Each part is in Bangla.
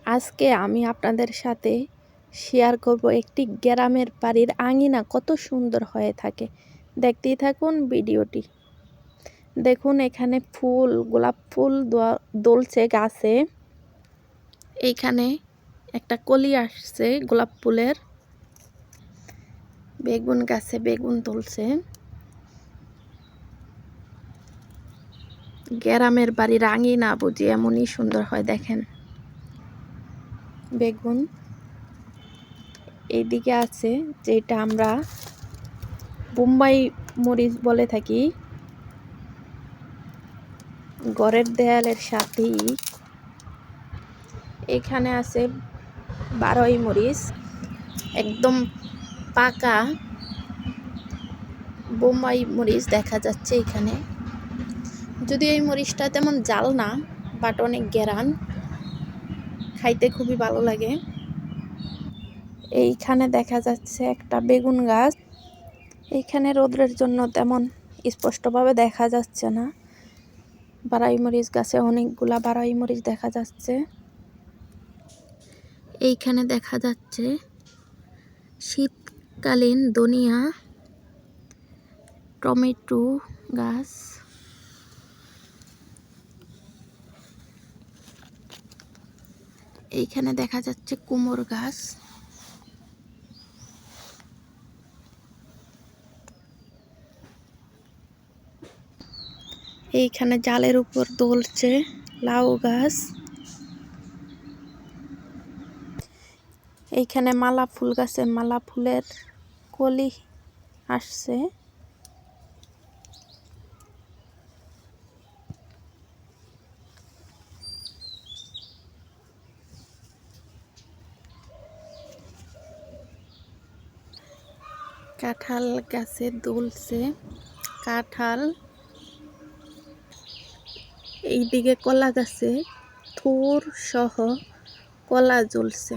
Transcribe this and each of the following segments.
আজকে আমি আপনাদের সাথে শেয়ার করব একটি গ্রামের বাড়ির আঙিনা কত সুন্দর হয়ে থাকে। দেখতেই থাকুন ভিডিওটি। দেখুন এখানে ফুল, গোলাপ ফুল দোলছে গাছে। এইখানে একটা কলি আসছে গোলাপ ফুলের। বেগুন গাছে বেগুন তুলছে। গ্রামের বাড়ির আঙিনা বুঝি এমনই সুন্দর হয়। দেখেন বেগুন এইদিকে আছে, যেটা আমরা বোম্বাই মরিচ বলে থাকি। ঘরের দেয়ালের সাথেই এখানে আছে বারোই মরিচ, একদম পাকা বোম্বাই মরিচ দেখা যাচ্ছে এখানে। যদি এই মরিচটা তেমন জাল না, বাট অনেক গ্রান, খাইতে খুবই ভালো লাগে। এইখানে দেখা যাচ্ছে একটা বেগুন গাছ। এইখানে রোদ্রের জন্য তেমন স্পষ্টভাবে দেখা যাচ্ছে না। বারাই মরিচ গাছে অনেকগুলা বারাই মরিচ দেখা যাচ্ছে। এইখানে দেখা যাচ্ছে শীতকালীন ধনিয়া, টমেটো গাছ। এইখানে দেখা যাচ্ছে কুমড়ো গাছ। এইখানে জালের উপর দোলছে লাউ গাছ। এইখানে মালা ফুল গাছে মালা ফুলের কলি আসছে। কাঁঠাল গাছে দুলছে কাঁঠাল। এইদিকে কলা গাছে থুর সহ কলা ঝুলছে।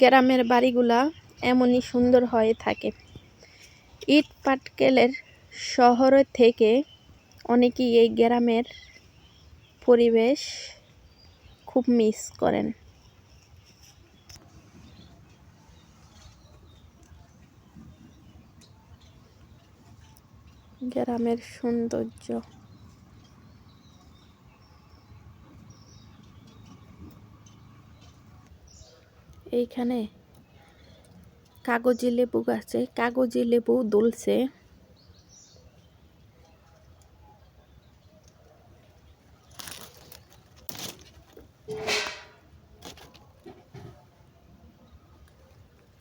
গ্রামের বাড়িগুলা এমনই সুন্দর হয়ে থাকে। ইট পাটকেলের শহরে থেকে অনেকেই এই গ্রামের পরিবেশ খুব মিস করেন। গ্রামের সৌন্দর্য। এইখানে কাগজি লেবু গাছে কাগজি লেবু দুলছে।